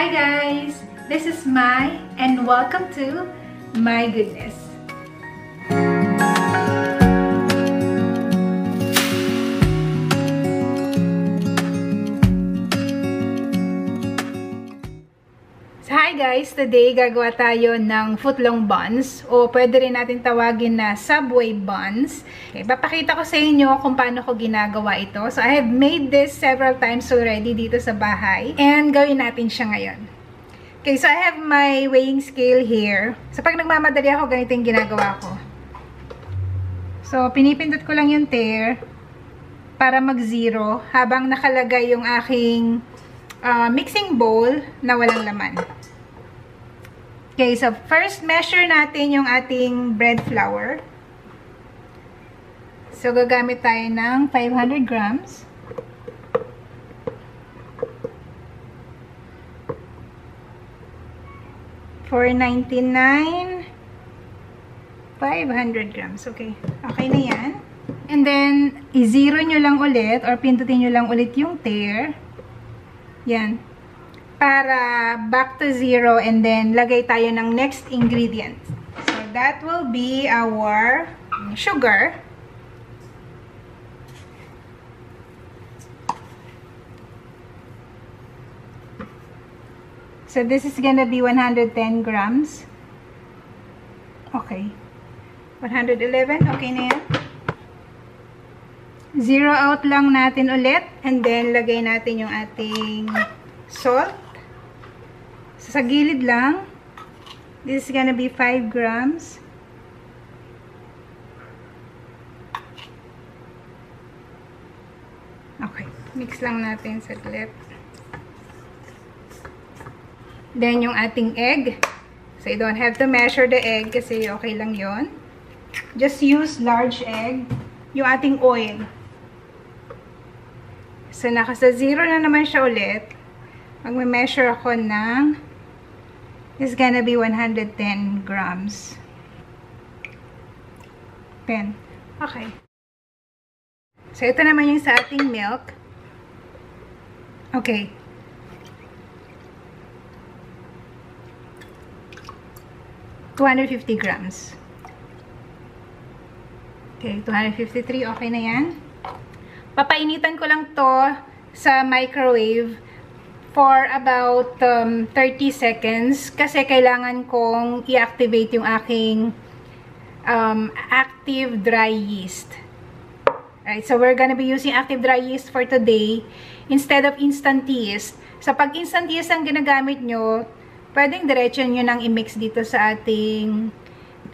Hi guys! This is Mai and welcome to My Goodness. So hi guys! Today gagawa tayo ng footlong buns o pwede rin natin tawagin na Subway buns. Okay, papakita ko sa inyo kung paano ko ginagawa ito. So I have made this several times already dito sa bahay and gawin natin siya ngayon. Okay, so I have my weighing scale here. So, pag nagmamadali ako, ganito yung ginagawa ko. So, pinipindot ko lang yung tare para mag-zero habang nakalagay yung aking mixing bowl na walang laman. Okay, so first measure natin yung ating bread flour. So, gagamit tayo ng 500 grams. $4.99, 500 grams. Okay. Okay na yan. And then, i-zero nyo lang ulit or pindutin nyo lang ulit yung tare. Yan. Para back to zero and then lagay tayo ng next ingredient. So, that will be our sugar. So, this is gonna be 110 grams. Okay. 111. Okay na yan. Zero out lang natin ulit. And then, lagay natin yung ating salt. So, sa gilid lang. This is gonna be 5 grams. Okay. Mix lang natin saglit. Then, yung ating egg. So, you don't have to measure the egg kasi okay lang yon. Just use large egg. Yung ating oil. So, nakasa zero na naman siya ulit. Magme-measure ako ng it's gonna be 110 grams. 10. Okay. So, ito naman yung sa ating milk. Okay. $250 grams. Okay, 253. Okay na yan. Papainitan ko lang to sa microwave for about 30 seconds kasi kailangan kong i-activate yung aking active dry yeast. Alright, so we're gonna be using active dry yeast for today instead of instant yeast. Sa pag instant yeast ang ginagamit nyo, pwedeng diretso nyo nang i-mix dito sa ating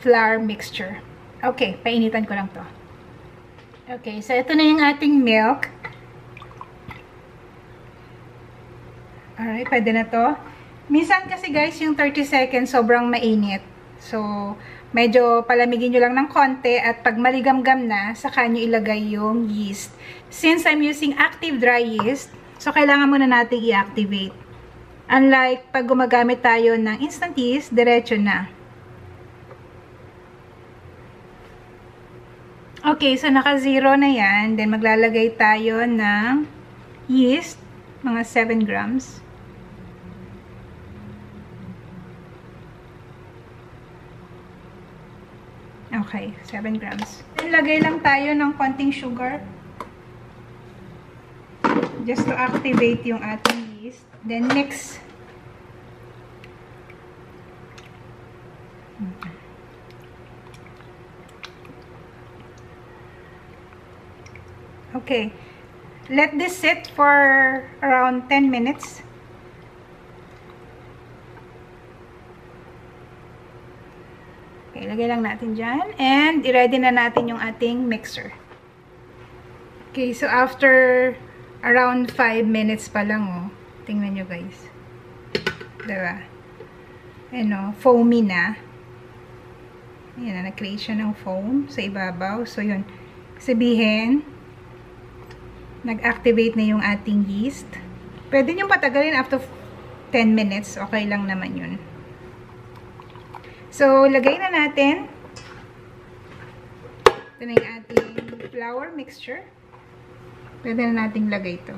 flour mixture. Okay, painitan ko lang to. Okay, so ito na yung ating milk. Alright, pwede na to. Minsan kasi guys, yung 30 seconds sobrang mainit. So, medyo palamigin nyo lang ng konti at pag maligamgam na, saka nyo ilagay yung yeast. Since I'm using active dry yeast, so kailangan muna natin i-activate. Unlike pag gumagamit tayo ng instant yeast, diretso na. Okay, so naka-zero na yan. Then maglalagay tayo ng yeast, mga 7 grams. Okay, 7 grams. Then lagay lang tayo ng konting sugar. Just to activate yung ating yeast. Then mix. Okay. Let this sit for around 10 minutes. Okay, lagay lang natin dyan. And i-ready na natin yung ating mixer. Okay, so after around 5 minutes pa lang, oh. Tingnan nyo guys. Diba? Ano, foamy na. Ayan na, nag-create siya ng foam sa ibabaw. So, yun. Sabihin, nag-activate na yung ating yeast. Pwede nyo patagalin after 10 minutes. Okay lang naman yun. So, lagay na natin. Ito na yung ating flour mixture. Pwede na nating lagay ito.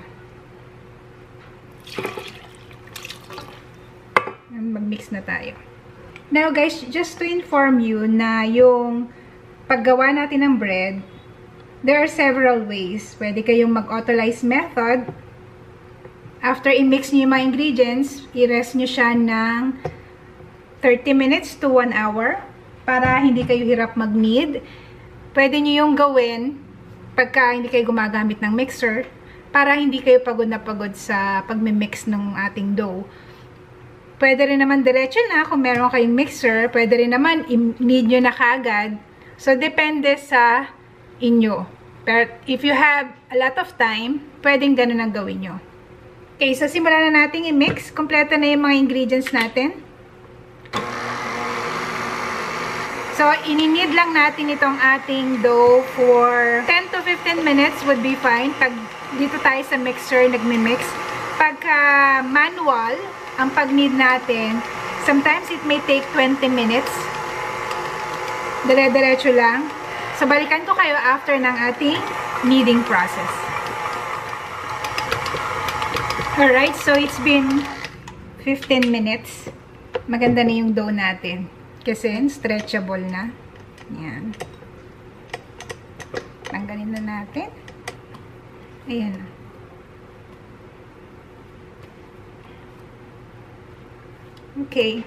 Mag-mix na tayo. Now guys, just to inform you na yung paggawa natin ng bread, there are several ways. Pwede kayong mag-autolyze method. After i-mix nyo yung mga ingredients, i-rest nyo siya ng 30 minutes to 1 hour para hindi kayo hirap mag-knead. Pwede nyo yung gawin pagka hindi kayo gumagamit ng mixer para hindi kayo pagod na pagod sa pagmimix ng ating dough. Pwede rin naman diretso na kung meron kayong mixer. Pwede rin naman i-knead nyo na kaagad. So, depende sa inyo. Pero if you have a lot of time, pwedeng ganun ang gawin nyo. Okay, so simulan na natin i-mix. Kompleto na yung mga ingredients natin. So, ini-knead lang natin itong ating dough for 10 to 15 minutes would be fine. Pag dito tayo sa mixer, nagmi-mix. Pagka manual, ang pag-knead natin, sometimes it may take 20 minutes. Dire-diretso lang. So, balikan ko kayo after ng ating kneading process. Alright, so it's been 15 minutes. Maganda na yung dough natin. Kasi stretchable na. Yan. Tanggalin na natin. Ayan na. Okay.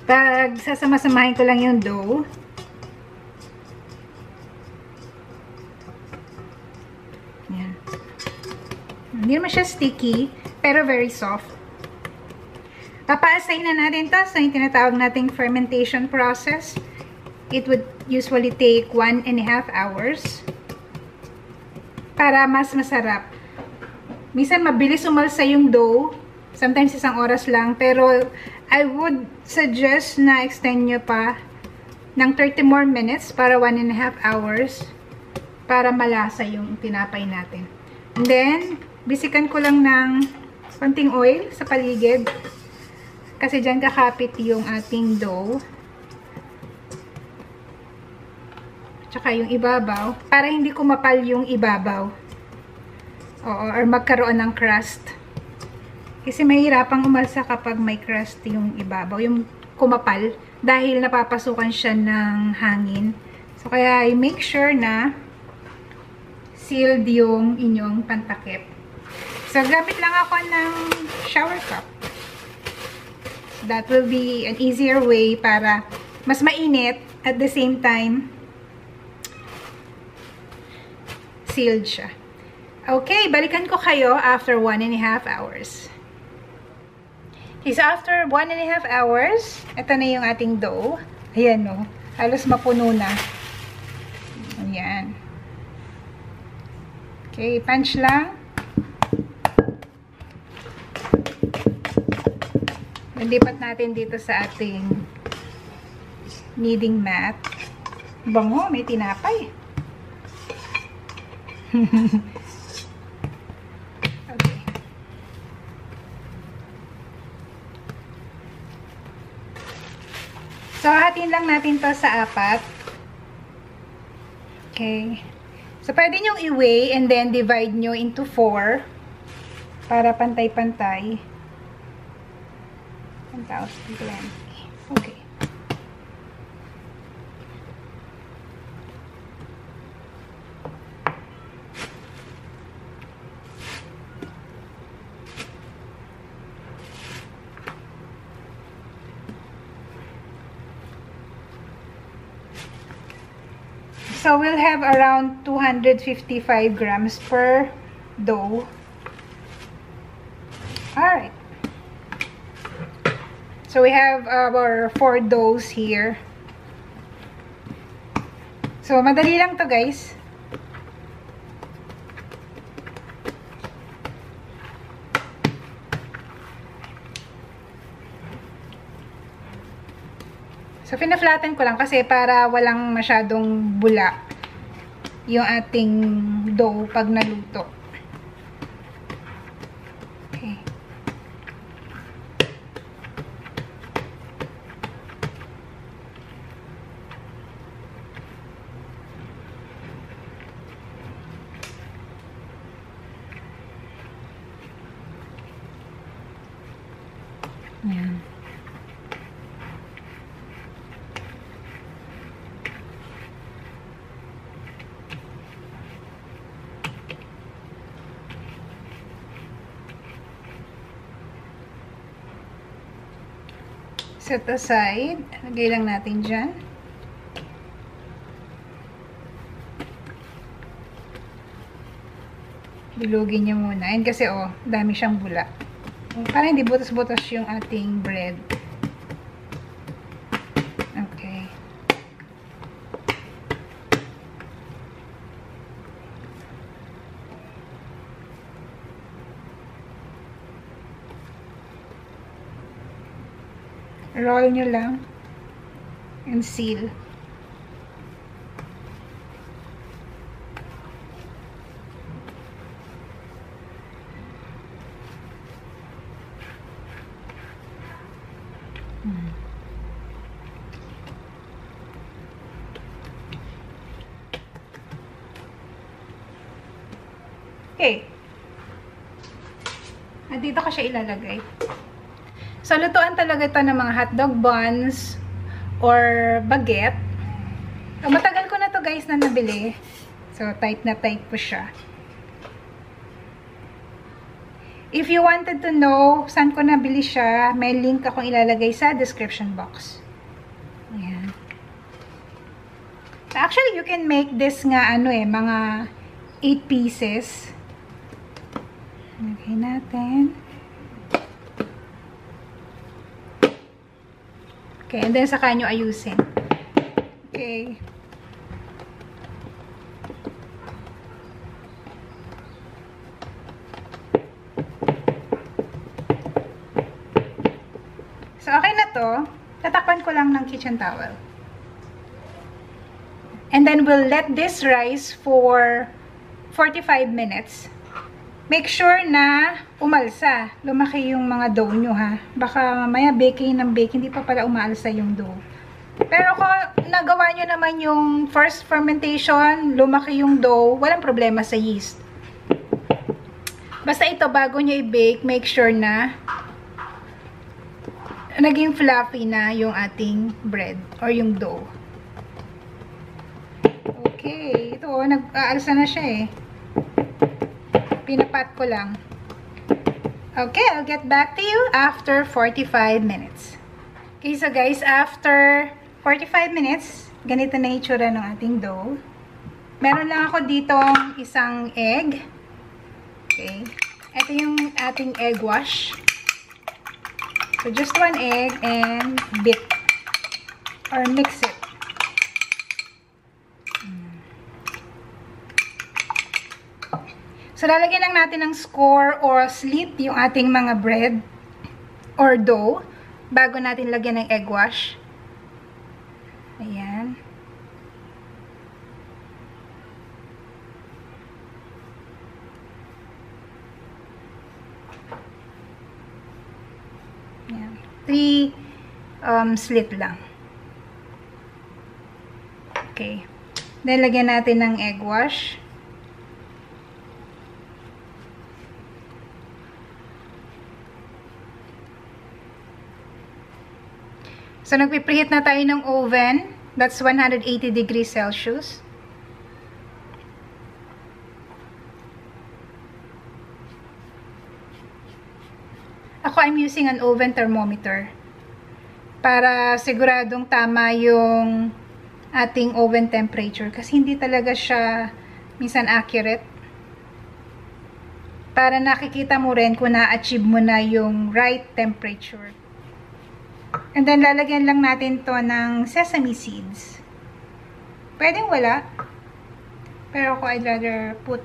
Pag sasama-samahin ko lang yung dough. Yan. Hindi naman siya sticky, pero very soft. Papa-assign na natin to sa yung tinatawag nating fermentation process. It would usually take 1.5 hours para mas masarap. Minsan mabilis umalsa yung dough, sometimes 1 oras lang, pero I would suggest na extend nyo pa ng 30 more minutes para 1.5 hours para malasa yung tinapay natin. And then, bisikan ko lang ng konting oil sa paligid. Kasi dyan kakapit yung ating dough. Tsaka yung ibabaw. Para hindi kumapal yung ibabaw. Oo, or magkaroon ng crust. Kasi mahirapang umalsa kapag may crust yung ibabaw. Yung kumapal. Dahil napapasukan siya ng hangin. So, kaya i-make sure na sealed yung inyong pantakip. So, gamit lang ako ng shower cup. That will be an easier way para mas mainit at the same time sealed siya. Okay, balikan ko kayo after 1.5 hours. Okay, so after 1.5 hours, ito na yung ating dough. Ayan no, halos mapuno na. Ayan. Okay, punch lang. Lipat natin dito sa ating kneading mat. Bango, may tinapay. Okay. So, hatiin lang natin to sa 4. Okay. So, pwede nyong i-weigh and then divide nyo into 4 para pantay-pantay. 1,020. Okay. So, we'll have around 255 grams per dough. Alright. So, we have our 4 doughs here. So, madali lang to guys. So, pina-flatten ko lang kasi para walang masyadong bula yung ating dough pag naluto. Okay. Ayan. Set aside. Lagay lang natin dyan. Bilugin niyo muna. Ayan kasi dami siyang bula. Para hindi butas-butas yung ating bread. Okay. Roll nyo lang and seal. Okay. At dito ko siya ilalagay. So, lutuan talaga ito ng mga hotdog buns or baguette. Matagal ko na to guys na nabili. So, tight na tight po siya. If you wanted to know saan ko nabili siya, may link akong ilalagay sa description box. Ayan. So, actually, you can make this nga mga 8 pieces. Lagay natin. Okay, and then saka nyo ayusin. Okay. So, okay na to. Tatakpan ko lang ng kitchen towel. And then we'll let this rise for 45 minutes. Make sure na umalsa. Lumaki yung mga dough nyo, ha. Baka mamaya baking ng baking, hindi pa pala umalsa yung dough. Pero kung nagawa nyo naman yung first fermentation, lumaki yung dough, walang problema sa yeast. Basta ito, bago nyo i-bake, make sure na naging fluffy na yung ating bread or yung dough. Okay. Ito, nag-aalsa na siya eh. Pinapat ko lang. Okay, I'll get back to you after 45 minutes. Okay, so guys, after 45 minutes, ganito na itsura ng ating dough. Meron lang ako ditong isang egg. Okay. Ito yung ating egg wash. So, just one egg and beat. Or mix it. So, lalagyan lang natin ng score or slit yung ating mga bread or dough bago natin lagyan ng egg wash. Ayan. Ayan. 3 slit lang. Okay. Then, lagyan natin ng egg wash. So, nagpipreheat na tayo ng oven. That's 180 degrees Celsius. Ako, I'm using an oven thermometer. Para siguradong tama yung ating oven temperature. Kasi hindi talaga siya minsan accurate. Para nakikita mo rin kung na-achieve mo na yung right temperature. And then, lalagyan lang natin to ng sesame seeds. Pwedeng wala. Pero ako, I'd rather put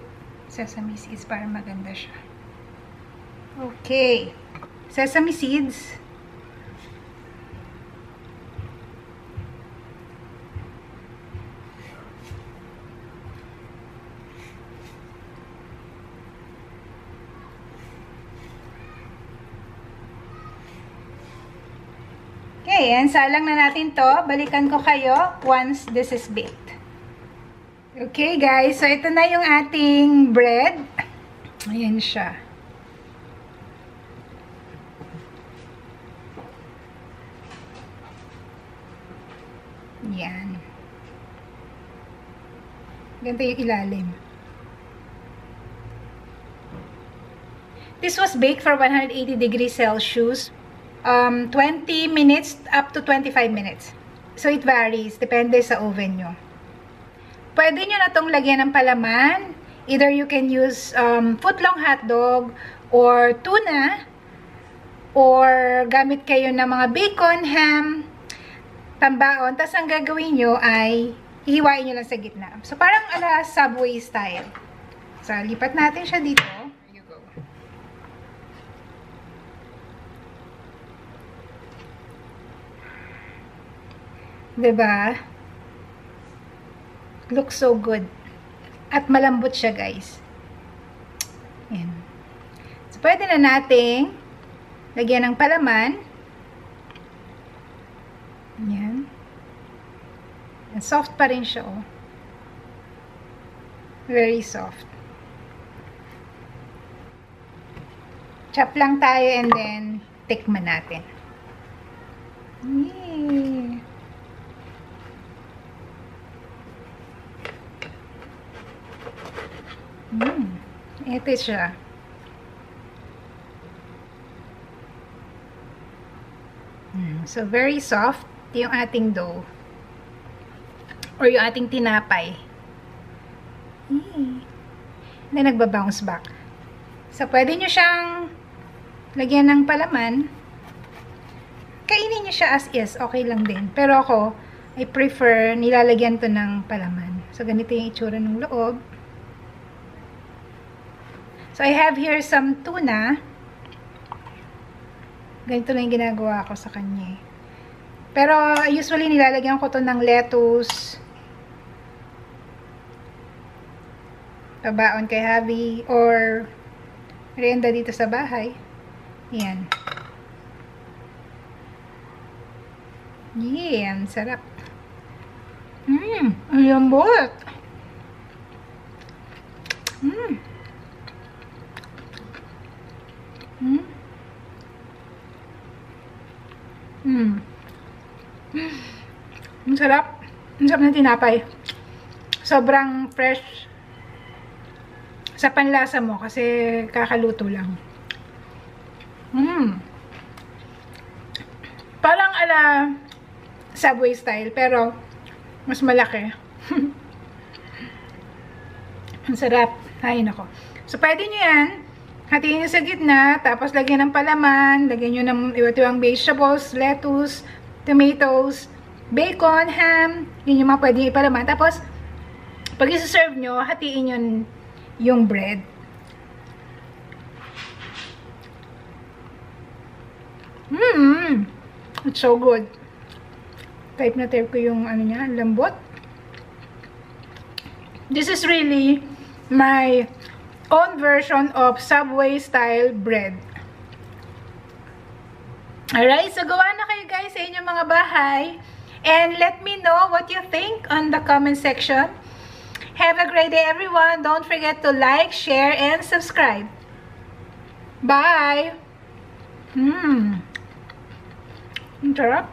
sesame seeds para maganda siya. Okay. Sesame seeds. Okay, and salang na natin to. Balikan ko kayo once this is baked. Okay guys, so ito na yung ating bread. Ayan siya. Yan. Ganito yung ilalim. This was baked for 180 degrees Celsius. 20 minutes up to 25 minutes. So, it varies. Depende sa oven nyo. Pwede nyo na itong lagyan ng palaman. Either you can use footlong hotdog or tuna. Or gamit kayo ng mga bacon, ham, tambaon. Tapos ang gagawin nyo ay hihiwain nyo lang sa gitna. So, parang ala Subway style. So, lipat natin siya dito. There you go. Diba? Looks so good. At malambot siya, guys. Yan. So, pwede na nating lagyan ng palaman. Yan. And soft pa rin siya, oh. Very soft. Chop lang tayo and then tikman natin. Yay! Ito siya. So, very soft yung ating dough. Or yung ating tinapay. Then, nagbabounce back. So, pwede nyo siyang lagyan ng palaman. Kainin nyo siya as is. Okay lang din. Pero ako, I prefer nilalagyan to ng palaman. So, ganito yung itsura ng loob. So, I have here some tuna. Ganito lang yung ginagawa ko sa kanya. Pero, usually, nilalagyan ko to ng lettuce. Pabaon kay Javi. Or, merienda dito sa bahay. Yan. Yeah, ang sarap. Ang lambot. Ang sarap. Ang sarap na tinapay. Sobrang fresh sa panlasa mo kasi kakaluto lang. Parang ala Subway style pero mas malaki. Ang sarap. Ay, nako. So, pwede nyo yan. Hatiin nyo sa gitna. Tapos, lagyan ng palaman. Lagyan nyo ng iba't-ibang vegetables, lettuce, tomatoes, bacon, ham. Yun yung mga pwede ipalaman. Tapos, pag isa-serve nyo, hatiin nyo yung bread. It's so good. Type na type ko yung ano niya, lambot. This is really my own version of Subway style bread. Alright, so gawa na kayo guys sa inyong mga bahay. And let me know what you think on the comment section. Have a great day everyone. Don't forget to like, share, and subscribe. Bye! Ang sarap.